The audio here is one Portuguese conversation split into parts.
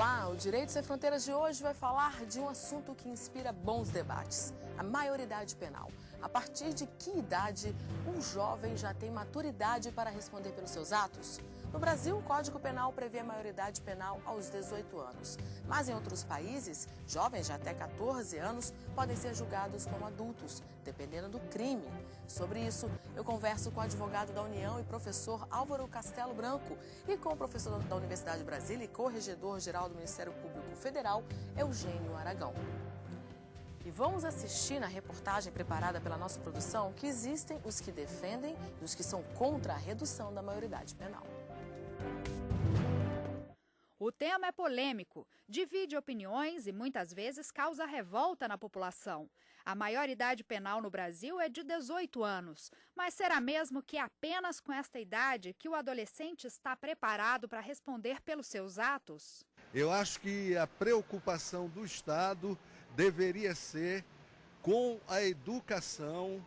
Olá, o Direito Sem Fronteiras de hoje vai falar de um assunto que inspira bons debates, a maioridade penal. A partir de que idade um jovem já tem maturidade para responder pelos seus atos? No Brasil, o Código Penal prevê a maioridade penal aos 18 anos. Mas em outros países, jovens de até 14 anos podem ser julgados como adultos, dependendo do crime. Sobre isso, eu converso com o advogado da União e professor Álvaro Castelo Branco e com o professor da Universidade de Brasília e corregedor-geral do Ministério Público Federal, Eugênio Aragão. E vamos assistir na reportagem preparada pela nossa produção que existem os que defendem e os que são contra a redução da maioridade penal. O tema é polêmico, divide opiniões e muitas vezes causa revolta na população. A maioridade penal no Brasil é de 18 anos, mas será mesmo que é apenas com esta idade que o adolescente está preparado para responder pelos seus atos? Eu acho que a preocupação do Estado deveria ser com a educação,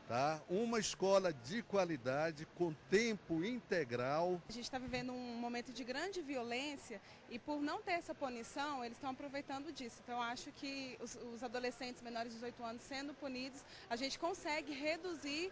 tá? Uma escola de qualidade, com tempo integral. A gente está vivendo um momento de grande violência e por não ter essa punição, eles estão aproveitando disso. Então, eu acho que os adolescentes menores de 18 anos sendo punidos, a gente consegue reduzir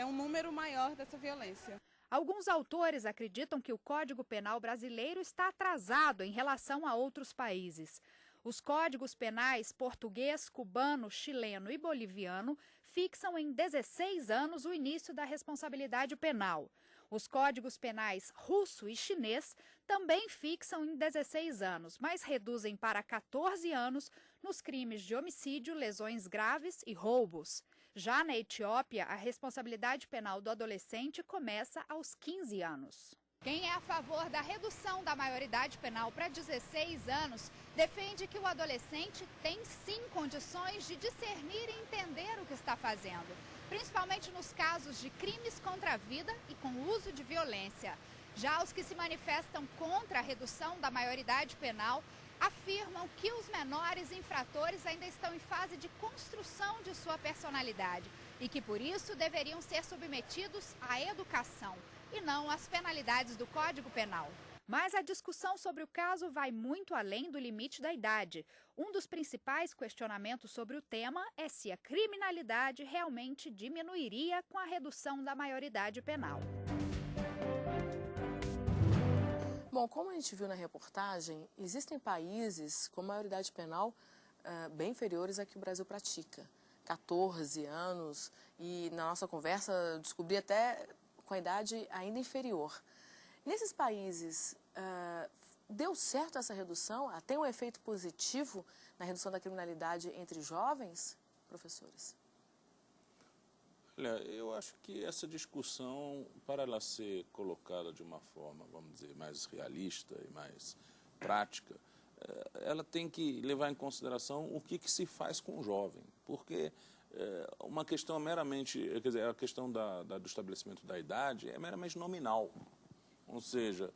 um número maior dessa violência. Alguns autores acreditam que o Código Penal brasileiro está atrasado em relação a outros países. Os códigos penais português, cubano, chileno e boliviano fixam em 16 anos o início da responsabilidade penal. Os códigos penais russo e chinês também fixam em 16 anos, mas reduzem para 14 anos nos crimes de homicídio, lesões graves e roubos. Já na Etiópia, a responsabilidade penal do adolescente começa aos 15 anos. Quem é a favor da redução da maioridade penal para 16 anos defende que o adolescente tem sim condições de discernir e entender o que está fazendo, principalmente nos casos de crimes contra a vida e com uso de violência. Já os que se manifestam contra a redução da maioridade penal afirmam que os menores infratores ainda estão em fase de construção de sua personalidade e que por isso deveriam ser submetidos à educação e não às penalidades do Código Penal. Mas a discussão sobre o caso vai muito além do limite da idade. Um dos principais questionamentos sobre o tema é se a criminalidade realmente diminuiria com a redução da maioridade penal. Bom, como a gente viu na reportagem, existem países com maioridade penal bem inferiores à que o Brasil pratica. 14 anos e na nossa conversa eu descobri até com a idade ainda inferior. Nesses países, deu certo essa redução? Tem um efeito positivo na redução da criminalidade entre jovens, professores? Olha, eu acho que essa discussão, para ela ser colocada de uma forma, vamos dizer, mais realista e mais prática, ela tem que levar em consideração o que se faz com o jovem, porque uma questão meramente, quer dizer, a questão do estabelecimento da idade é meramente nominal. Ou seja,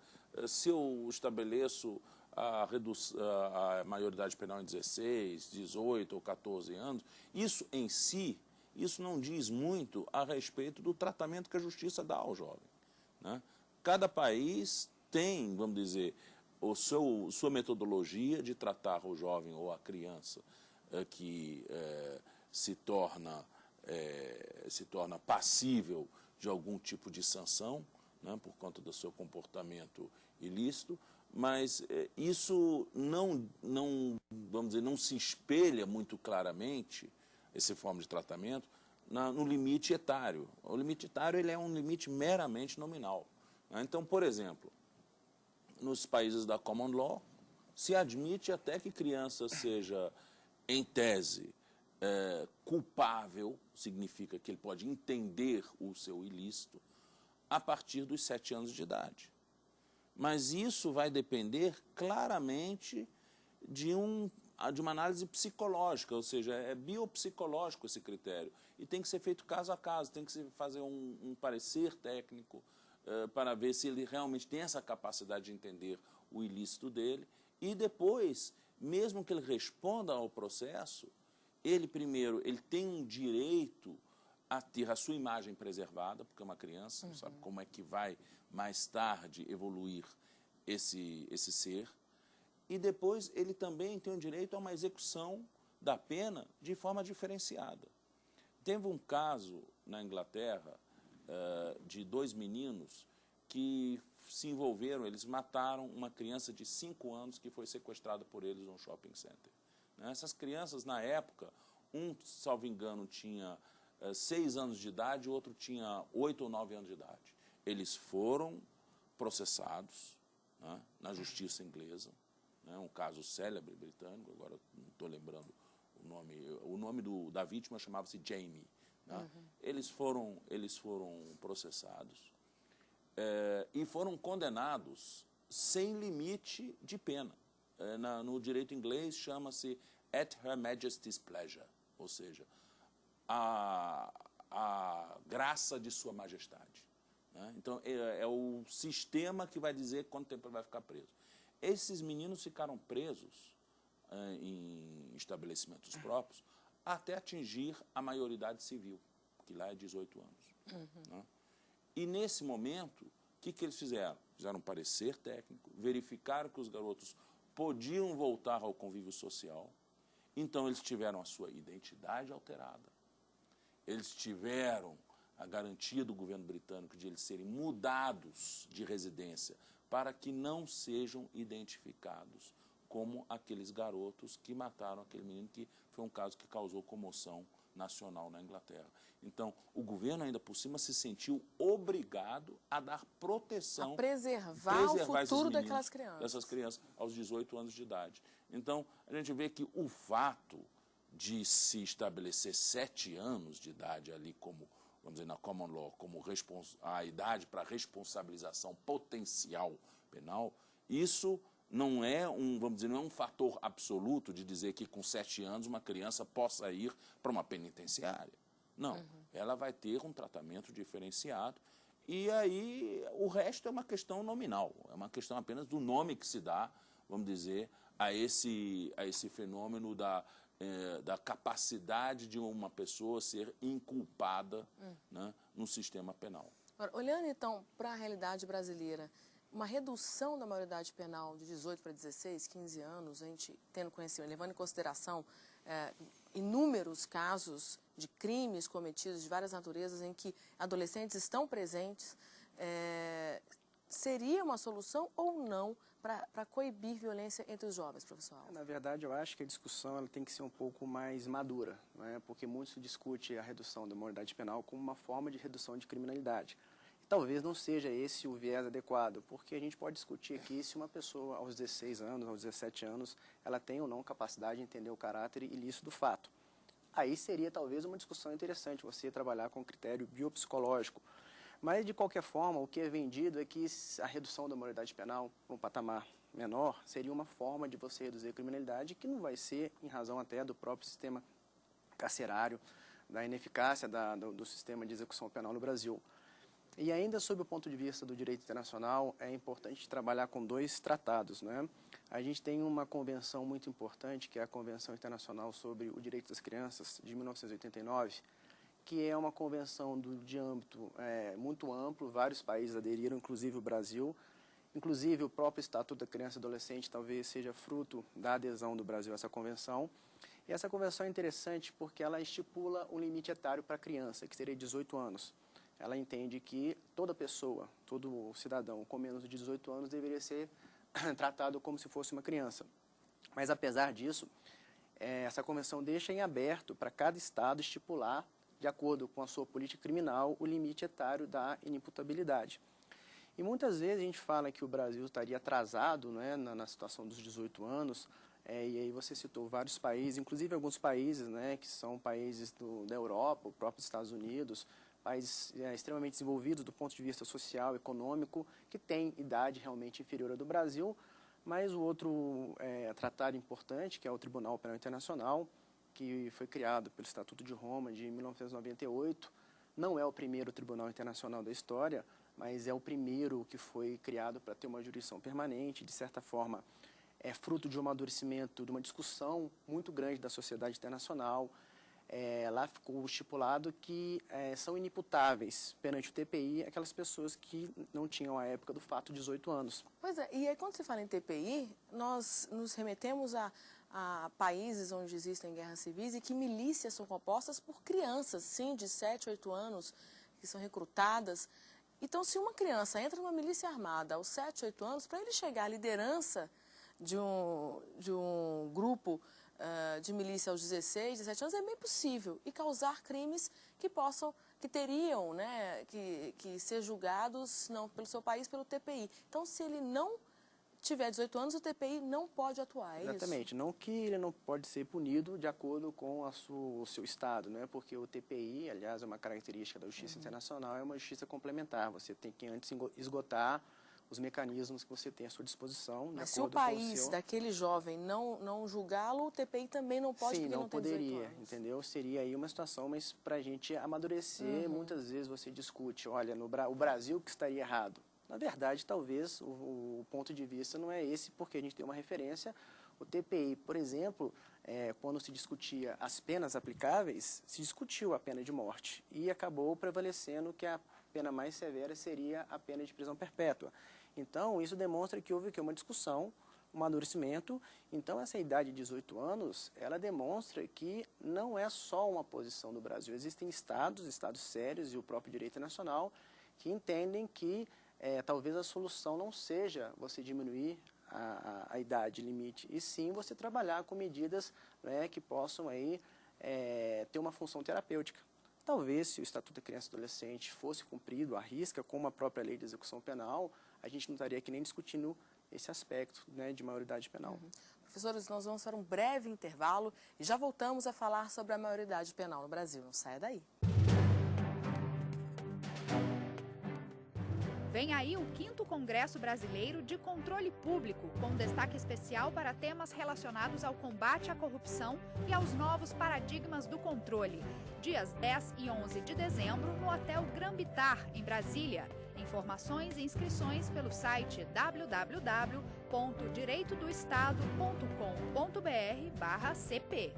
se eu estabeleço a maioridade penal em 16, 18 ou 14 anos, isso em si, isso não diz muito a respeito do tratamento que a justiça dá ao jovem, né? Cada país tem, vamos dizer, sua metodologia de tratar o jovem ou a criança que se torna passível de algum tipo de sanção, né, por conta do seu comportamento ilícito, mas isso vamos dizer, não se espelha muito claramente, essa forma de tratamento, no limite etário. O limite etário ele é um limite meramente nominal, né? Então, por exemplo, nos países da Common Law, se admite até que criança seja, em tese, culpável, significa que ele pode entender o seu ilícito, a partir dos 7 anos de idade. Mas isso vai depender claramente de uma análise psicológica, ou seja, é biopsicológico esse critério. E tem que ser feito caso a caso, tem que se fazer um parecer técnico para ver se ele realmente tem essa capacidade de entender o ilícito dele. E depois, mesmo que ele responda ao processo, ele tem um direito a ter a sua imagem preservada, porque é uma criança, não sabe como é que vai mais tarde evoluir esse ser. e depois ele também tem o direito a uma execução da pena de forma diferenciada. Teve um caso na Inglaterra de 2 meninos que se envolveram, eles mataram uma criança de 5 anos que foi sequestrada por eles num shopping center. Essas crianças, na época, um, salvo engano, tinha 6 anos de idade, o outro tinha 8 ou 9 anos de idade. Eles foram processados, né, na justiça inglesa, né, um caso célebre britânico, agora não estou lembrando o nome da vítima chamava-se Jamie. Né? Eles foram processados e foram condenados sem limite de pena. No direito inglês chama-se at Her Majesty's pleasure, ou seja, a graça de Sua Majestade. Né? Então, é o sistema que vai dizer quanto tempo ele vai ficar preso. Esses meninos ficaram presos em estabelecimentos próprios até atingir a maioridade civil, que lá é 18 anos. Né? E nesse momento, o que eles fizeram? Fizeram um parecer técnico, verificaram que os garotos podiam voltar ao convívio social, então eles tiveram a sua identidade alterada, eles tiveram a garantia do governo britânico de eles serem mudados de residência para que não sejam identificados como aqueles garotos que mataram aquele menino, que foi um caso que causou comoção nacional na Inglaterra. Então, o governo ainda por cima se sentiu obrigado a dar proteção, a preservar o futuro daquelas crianças. Dessas crianças aos 18 anos de idade. Então, a gente vê que o fato de se estabelecer 7 anos de idade ali como, vamos dizer, na common law, como a idade para responsabilização potencial penal, isso não é vamos dizer, não é um fator absoluto de dizer que com 7 anos uma criança possa ir para uma penitenciária. Não, ela vai ter um tratamento diferenciado e aí o resto é uma questão nominal, é uma questão apenas do nome que se dá, vamos dizer, a esse fenômeno da capacidade de uma pessoa ser inculpada, né, no sistema penal. Agora, olhando então para a realidade brasileira, uma redução da maioridade penal de 18 para 16, 15 anos, a gente tendo conhecimento, levando em consideração inúmeros casos de crimes cometidos de várias naturezas em que adolescentes estão presentes, seria uma solução ou não para coibir violência entre os jovens, professor Alves? Na verdade, eu acho que a discussão ela tem que ser um pouco mais madura, né? Porque muito se discute a redução da maioridade penal como uma forma de redução de criminalidade. Talvez não seja esse o viés adequado, porque a gente pode discutir aqui se uma pessoa aos 16 anos, aos 17 anos, ela tem ou não capacidade de entender o caráter ilícito do fato. Aí seria talvez uma discussão interessante, você trabalhar com critério biopsicológico. Mas, de qualquer forma, o que é vendido é que a redução da maioridade penal para um patamar menor seria uma forma de você reduzir a criminalidade que não vai ser em razão até do próprio sistema carcerário, da ineficácia do sistema de execução penal no Brasil. E ainda sob o ponto de vista do direito internacional, é importante trabalhar com 2 tratados, né? A gente tem uma convenção muito importante, que é a Convenção Internacional sobre o Direito das Crianças, de 1989, que é uma convenção de âmbito muito amplo, vários países aderiram, inclusive o Brasil. Inclusive, o próprio Estatuto da Criança e Adolescente talvez seja fruto da adesão do Brasil a essa convenção. E essa convenção é interessante porque ela estipula um limite etário para a criança, que seria 18 anos. Ela entende que toda pessoa, todo cidadão com menos de 18 anos deveria ser tratado como se fosse uma criança. Mas, apesar disso, essa convenção deixa em aberto para cada estado estipular, de acordo com a sua política criminal, o limite etário da inimputabilidade. E muitas vezes a gente fala que o Brasil estaria atrasado, né, na situação dos 18 anos, e aí você citou vários países, inclusive alguns países, né, que são países da Europa, o próprio Estados Unidos, países extremamente desenvolvidos do ponto de vista social, econômico, que têm idade realmente inferior à do Brasil, mas o outro tratado importante, que é o Tribunal Penal Internacional, que foi criado pelo Estatuto de Roma de 1998, não é o primeiro tribunal internacional da história, mas é o primeiro que foi criado para ter uma jurisdição permanente, de certa forma é fruto de um amadurecimento, de uma discussão muito grande da sociedade internacional, lá ficou estipulado que são inimputáveis perante o TPI aquelas pessoas que não tinham à época do fato 18 anos. Pois é, e aí quando se fala em TPI, nós nos remetemos a países onde existem guerras civis e que milícias são compostas por crianças, sim, de 7, 8 anos, que são recrutadas. Então, se uma criança entra numa milícia armada aos 7, 8 anos, para ele chegar à liderança de um grupo de milícia aos 16, 17 anos, é bem possível. E causar crimes que teriam, né, que ser julgados, não pelo seu país, pelo TPI. Então, se ele não tiver 18 anos, o TPI não pode atuar, é Exatamente. isso? Não que ele não pode ser punido de acordo com o seu estado, né? Porque o TPI, aliás, é uma característica da justiça internacional, é uma justiça complementar. Você tem que antes esgotar os mecanismos que você tem à sua disposição. Mas se o país daquele jovem não julgá-lo, o TPI também não pode, sim, porque não não tem poderia, 18 anos. entendeu? Seria aí uma situação, mas para a gente amadurecer, muitas vezes você discute, olha, o Brasil que estaria errado. Na verdade, talvez o ponto de vista não é esse, porque a gente tem uma referência. O TPI, por exemplo, quando se discutia as penas aplicáveis, se discutiu a pena de morte e acabou prevalecendo que a pena mais severa seria a pena de prisão perpétua. Então, isso demonstra que houve uma discussão, um amadurecimento. Então, essa idade de 18 anos, ela demonstra que não é só uma posição do Brasil. Existem estados sérios e o próprio direito nacional que entendem que talvez a solução não seja você diminuir a idade limite, e sim você trabalhar com medidas, né, que possam aí, ter uma função terapêutica. Talvez, se o Estatuto da Criança e Adolescente fosse cumprido à risca, como a própria Lei de Execução Penal, a gente não estaria aqui nem discutindo esse aspecto, né, de maioridade penal. Professores, nós vamos para um breve intervalo e já voltamos a falar sobre a maioridade penal no Brasil. Não saia daí. Vem aí o 5º Congresso Brasileiro de Controle Público, com destaque especial para temas relacionados ao combate à corrupção e aos novos paradigmas do controle. Dias 10 e 11 de dezembro, no Hotel Gran Bitar, em Brasília. Informações e inscrições pelo site www.direitodoestado.com.br/CP.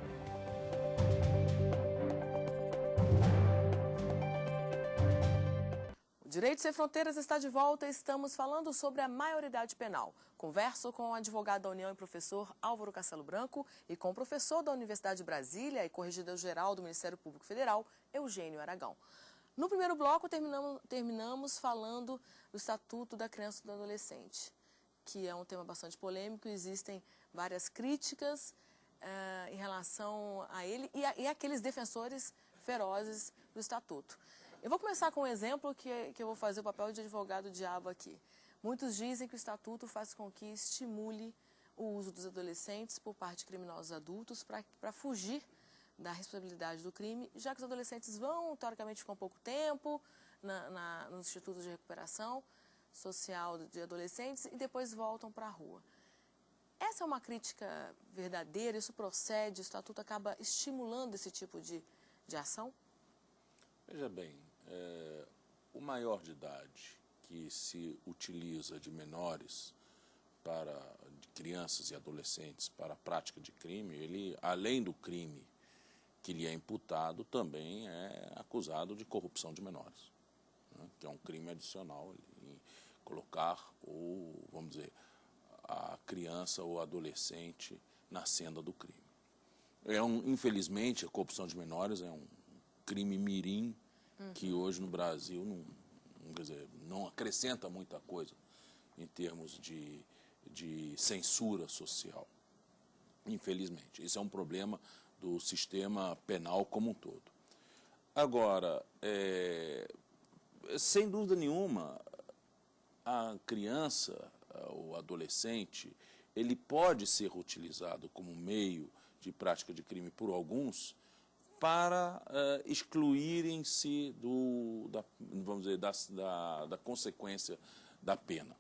Direito Sem Fronteiras está de volta e estamos falando sobre a maioridade penal. Converso com o advogado da União e professor Álvaro Castelo Branco e com o professor da Universidade de Brasília e corregedor-geral do Ministério Público Federal, Eugênio Aragão. No primeiro bloco, terminamos falando do Estatuto da Criança e do Adolescente, que é um tema bastante polêmico. Existem várias críticas em relação a ele e aqueles defensores ferozes do Estatuto. Eu vou começar com um exemplo que eu vou fazer o papel de advogado diabo aqui. Muitos dizem que o Estatuto faz com que estimule o uso dos adolescentes por parte de criminosos adultos para fugir da responsabilidade do crime, já que os adolescentes vão, teoricamente, ficar um pouco tempo nos institutos de recuperação social de adolescentes e depois voltam para a rua. Essa é uma crítica verdadeira? Isso procede? O Estatuto acaba estimulando esse tipo de ação? Veja bem, o maior de idade que se utiliza de menores de crianças e adolescentes para a prática de crime, ele, além do crime que lhe é imputado, também é acusado de corrupção de menores, né, que é um crime adicional em colocar, vamos dizer, a criança ou adolescente na senda do crime. Infelizmente, a corrupção de menores é um crime mirim que hoje no Brasil não acrescenta muita coisa em termos de censura social, infelizmente. Isso é um problema do sistema penal como um todo. Agora, sem dúvida nenhuma, a criança, o adolescente, ele pode ser utilizado como meio de prática de crime por alguns para excluírem-se vamos dizer, da consequência da pena.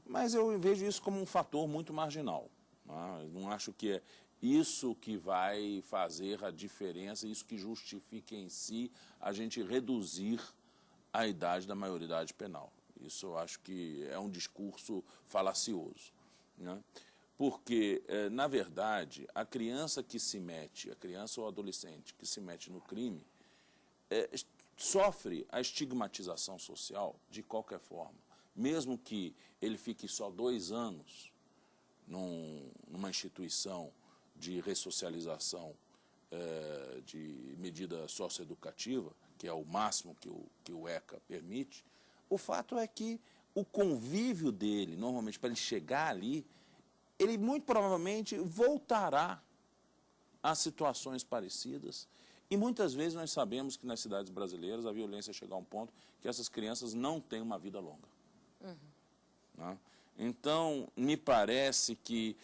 Mas eu vejo isso como um fator muito marginal. Né? Eu não acho que é isso que vai fazer a diferença, isso que justifica em si a gente reduzir a idade da maioridade penal. Isso eu acho que é um discurso falacioso, né? Porque, na verdade, a criança ou adolescente que se mete no crime, sofre a estigmatização social de qualquer forma. Mesmo que ele fique só 2 anos numa instituição de ressocialização de medida socioeducativa, que é o máximo que o ECA permite, o fato é que o convívio dele, normalmente, para ele chegar ali, ele muito provavelmente voltará a situações parecidas. E muitas vezes nós sabemos que nas cidades brasileiras a violência chega a um ponto que essas crianças não têm uma vida longa. Né? Então, me parece que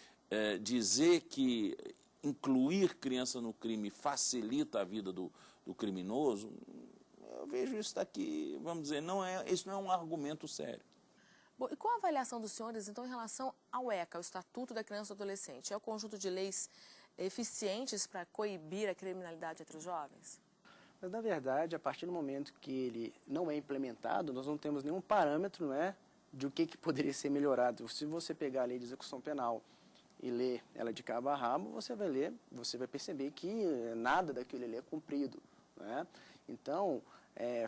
dizer que incluir criança no crime facilita a vida do criminoso, eu vejo isso daqui, vamos dizer, isso não é um argumento sério. Bom, e qual a avaliação dos senhores, então, em relação ao ECA, o Estatuto da Criança e do Adolescente? É o conjunto de leis eficientes para coibir a criminalidade entre os jovens? Mas, na verdade, a partir do momento que ele não é implementado, nós não temos nenhum parâmetro, né, de o que poderia ser melhorado. Se você pegar a lei de execução penal e ler ela de cabo a rabo, você vai perceber que nada daquilo ali é cumprido, né? Então,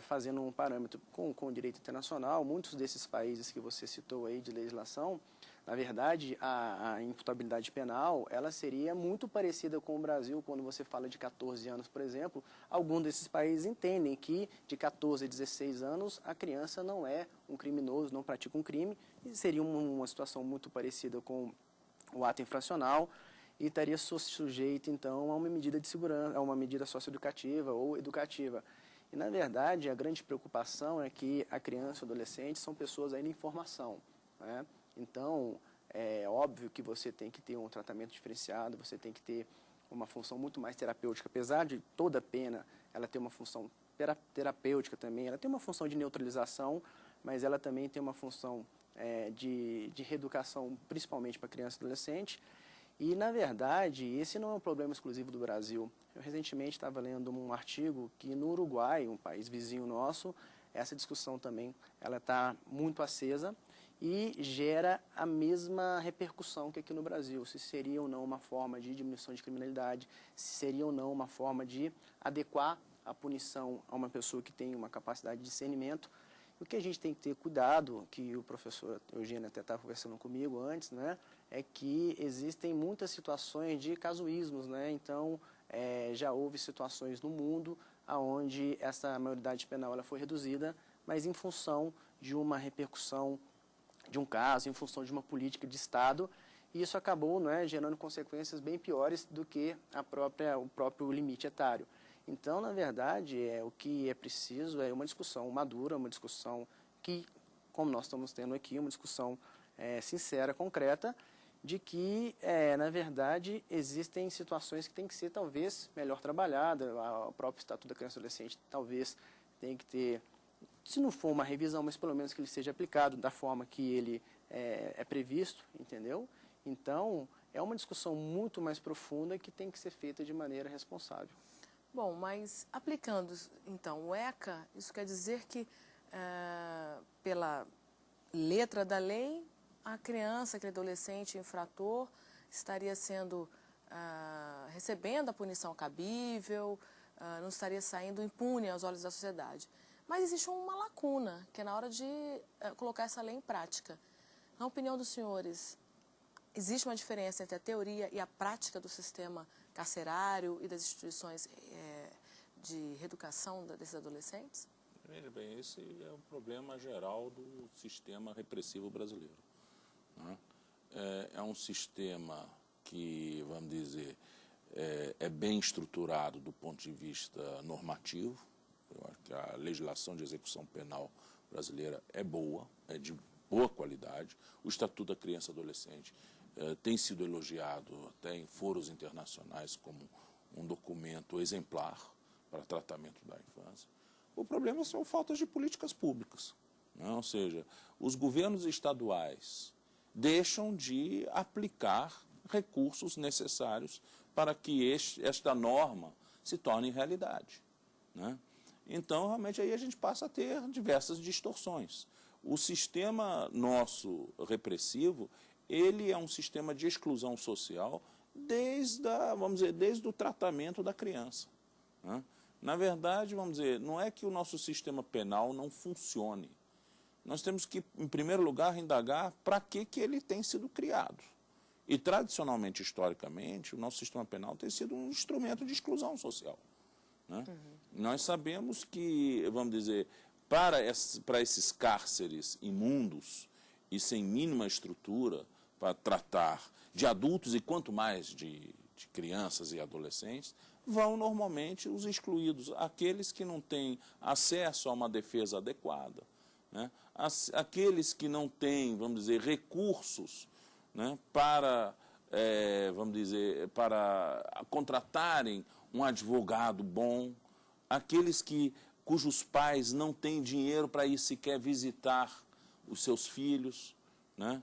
fazendo um parâmetro com o direito internacional, muitos desses países que você citou aí de legislação, na verdade, a imputabilidade penal, ela seria muito parecida com o Brasil, quando você fala de 14 anos, por exemplo. Alguns desses países entendem que de 14 a 16 anos a criança não é um criminoso, não pratica um crime, e seria uma situação muito parecida com o ato infracional e estaria sujeito, então, a uma medida de segurança, a uma medida socioeducativa ou educativa. E, na verdade, a grande preocupação é que a criança e o adolescente são pessoas ainda em formação, né? Então, é óbvio que você tem que ter um tratamento diferenciado, você tem que ter uma função muito mais terapêutica. Apesar de toda pena ela ter uma função terapêutica também, ela tem uma função de neutralização, mas ela também tem uma função de reeducação, principalmente para criança e adolescente. E, na verdade, esse não é um problema exclusivo do Brasil. Eu recentemente estava lendo um artigo que no Uruguai, um país vizinho nosso, essa discussão também ela está muito acesa e gera a mesma repercussão que aqui no Brasil. Se seria ou não uma forma de diminuição de criminalidade, se seria ou não uma forma de adequar a punição a uma pessoa que tem uma capacidade de discernimento. O que a gente tem que ter cuidado, que o professor Eugênio até estava conversando comigo antes, né, é que existem muitas situações de casuísmos, né? Então, já houve situações no mundo onde essa maioridade penal ela foi reduzida, mas em função de uma repercussão de um caso, em função de uma política de Estado, e isso acabou, né, gerando consequências bem piores do que o próprio limite etário. Então, na verdade, o que é preciso é uma discussão madura, uma discussão que, como nós estamos tendo aqui, uma discussão sincera, concreta, de que, na verdade, existem situações que têm que ser, talvez, melhor trabalhadas. O próprio Estatuto da Criança e do Adolescente talvez tenha que ter, se não for uma revisão, mas pelo menos que ele seja aplicado da forma que ele é previsto, entendeu? Então, é uma discussão muito mais profunda que tem que ser feita de maneira responsável. Bom, mas aplicando, então, o ECA, isso quer dizer que, pela letra da lei, a criança, aquele adolescente infrator, estaria recebendo a punição cabível, não estaria saindo impune aos olhos da sociedade. Mas existe uma lacuna, que é na hora de colocar essa lei em prática. Na opinião dos senhores, existe uma diferença entre a teoria e a prática do sistema carcerário e das instituições de reeducação desses adolescentes? Veja bem, esse é um problema geral do sistema repressivo brasileiro, né? É um sistema que, vamos dizer, é bem estruturado do ponto de vista normativo. Eu acho que a legislação de execução penal brasileira é boa, é de boa qualidade. O Estatuto da Criança e Adolescente tem sido elogiado até em foros internacionais como um documento exemplar para tratamento da infância. O problema são faltas de políticas públicas, né? Ou seja, os governos estaduais deixam de aplicar recursos necessários para que esta norma se torne realidade, né? Então, realmente, aí a gente passa a ter diversas distorções. O sistema nosso repressivo, ele é um sistema de exclusão social vamos dizer, desde o tratamento da criança, né? Na verdade, vamos dizer, não é que o nosso sistema penal não funcione. Nós temos que, em primeiro lugar, indagar para que ele tem sido criado. E, tradicionalmente, historicamente, o nosso sistema penal tem sido um instrumento de exclusão social, né? Nós sabemos que, vamos dizer, para esses cárceres imundos e sem mínima estrutura para tratar de adultos e quanto mais de crianças e adolescentes, vão normalmente os excluídos, aqueles que não têm acesso a uma defesa adequada, né? Aqueles que não têm, vamos dizer, recursos, né, para, vamos dizer, para contratarem um advogado bom, aqueles cujos pais não têm dinheiro para ir sequer visitar os seus filhos, né,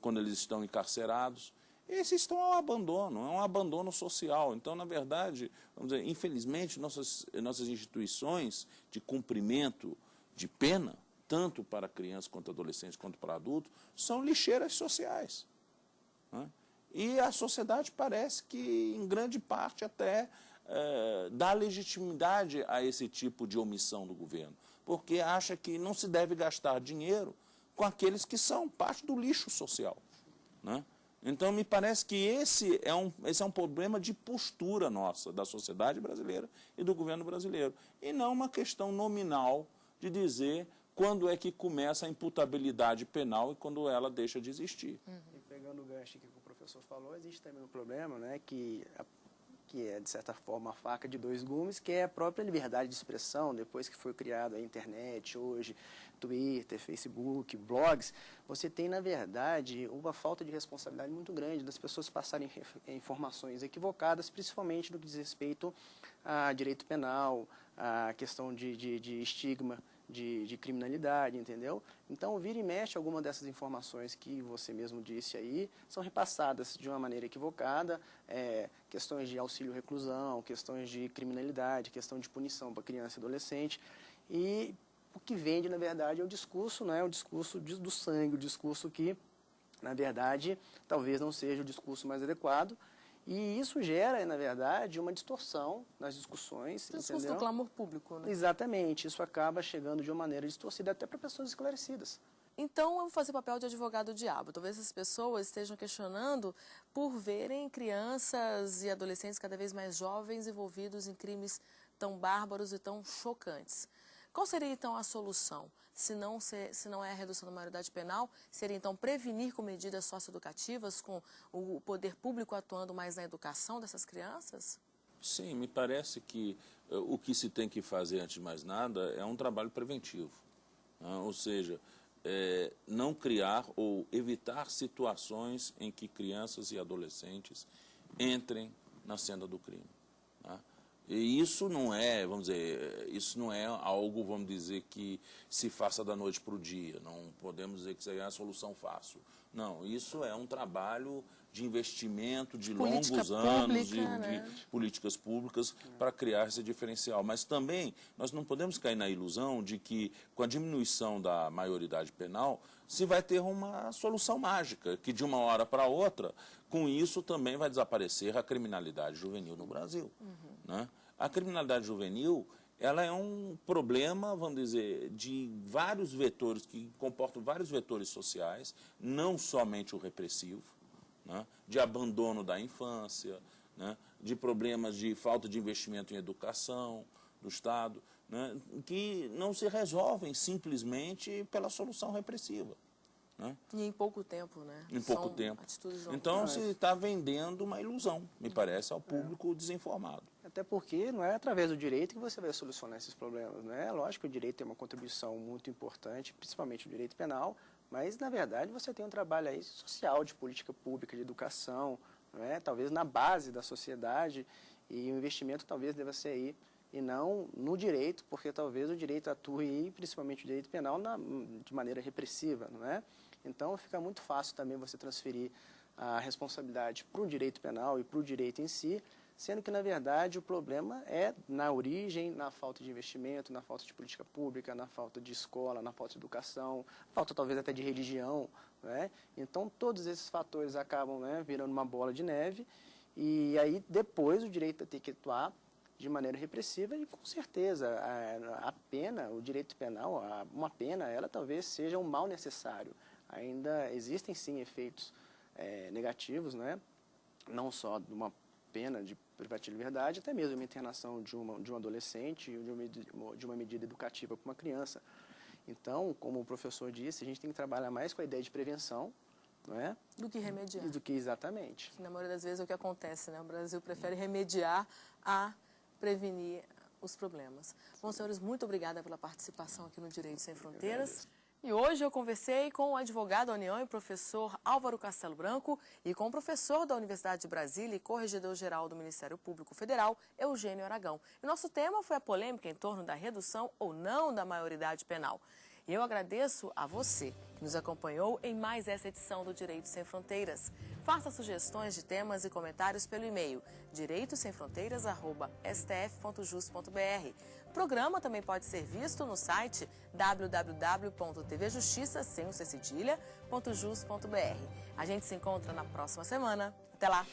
quando eles estão encarcerados. Esses estão ao abandono, é um abandono social. Então, na verdade, vamos dizer, infelizmente, nossas instituições de cumprimento de pena, tanto para crianças quanto adolescentes, quanto para adultos, são lixeiras sociais, né? E a sociedade parece que, em grande parte, até dá legitimidade a esse tipo de omissão do governo, porque acha que não se deve gastar dinheiro com aqueles que são parte do lixo social, né? Então, me parece que esse é um problema de postura nossa, da sociedade brasileira e do governo brasileiro, e não uma questão nominal de dizer quando é que começa a imputabilidade penal e quando ela deixa de existir. E pegando o gancho que o professor falou, existe também um problema, né, que é, de certa forma, a faca de dois gumes, que é a própria liberdade de expressão, depois que foi criada a internet, hoje, Twitter, Facebook, blogs, você tem, na verdade, uma falta de responsabilidade muito grande das pessoas passarem informações equivocadas, principalmente no que diz respeito a direito penal, a questão de estigma, de criminalidade, entendeu? Então, vira e mexe, alguma dessas informações que você mesmo disse aí, são repassadas de uma maneira equivocada, questões de auxílio-reclusão, questões de criminalidade, questão de punição para criança e adolescente, e o que vende, na verdade, é o discurso, né? O discurso do sangue, o discurso que, na verdade, talvez não seja o discurso mais adequado, e isso gera, na verdade, uma distorção nas discussões. O discurso do clamor público, né? Exatamente. Isso acaba chegando de uma maneira distorcida até para pessoas esclarecidas. Então, eu vou fazer o papel de advogado diabo. Talvez as pessoas estejam questionando por verem crianças e adolescentes cada vez mais jovens envolvidos em crimes tão bárbaros e tão chocantes. Qual seria, então, a solução? Se não é a redução da maioridade penal, seria, então, prevenir com medidas socioeducativas, com o poder público atuando mais na educação dessas crianças? Sim, me parece que o que se tem que fazer, antes de mais nada, é um trabalho preventivo, né? Ou seja, não criar ou evitar situações em que crianças e adolescentes entrem na senda do crime, né? E isso não é, vamos dizer, isso não é algo, vamos dizer, que se faça da noite para o dia. Não podemos dizer que isso é a solução fácil. Não, isso é um trabalho de investimento de longos anos, de políticas públicas para criar esse diferencial. Mas também nós não podemos cair na ilusão de que, com a diminuição da maioridade penal, se vai ter uma solução mágica, que de uma hora para outra, com isso também vai desaparecer a criminalidade juvenil no Brasil, né? A criminalidade juvenil, ela é um problema, vamos dizer, de vários vetores, que comportam vários vetores sociais, não somente o repressivo, né? De abandono da infância, né? De problemas de falta de investimento em educação do Estado, né? Que não se resolvem simplesmente pela solução repressiva, né? E em pouco tempo, né? Em pouco tempo. Então, se está vendendo uma ilusão, me parece, ao público desinformado. Até porque não é através do direito que você vai solucionar esses problemas, né? Lógico que o direito tem uma contribuição muito importante, principalmente o direito penal, mas, na verdade, você tem um trabalho aí social, de política pública, de educação, né? Talvez na base da sociedade, e o investimento talvez deva ser aí, e não no direito, porque talvez o direito atue, principalmente o direito penal, de maneira repressiva, não é? Então, fica muito fácil também você transferir a responsabilidade para o direito penal e para o direito em si, sendo que, na verdade, o problema é na origem, na falta de investimento, na falta de política pública, na falta de escola, na falta de educação, falta talvez até de religião, né? Então, todos esses fatores acabam, né, virando uma bola de neve, e aí depois o direito vai ter que atuar de maneira repressiva e, com certeza, a pena, o direito penal, uma pena, ela talvez seja um mal necessário. Ainda existem, sim, efeitos negativos, né? Não só de uma pena de privativa de liberdade, até mesmo uma internação de um adolescente, de uma medida educativa para uma criança. Então, como o professor disse, a gente tem que trabalhar mais com a ideia de prevenção, não é? Do que remediar. Do que exatamente. Que, na maioria das vezes é o que acontece, né? O Brasil prefere remediar a prevenir os problemas. Bom, senhores, muito obrigada pela participação aqui no Direito Sem Fronteiras. E hoje eu conversei com o advogado da União e professor Álvaro Castelo Branco e com o professor da Universidade de Brasília e corregedor-geral do Ministério Público Federal, Eugênio Aragão. E nosso tema foi a polêmica em torno da redução ou não da maioridade penal. E eu agradeço a você que nos acompanhou em mais essa edição do Direito Sem Fronteiras. Faça sugestões de temas e comentários pelo e-mail direitosemfronteiras@stf.jus.br. O programa também pode ser visto no site www.tvjustiça.jus.br. A gente se encontra na próxima semana. Até lá!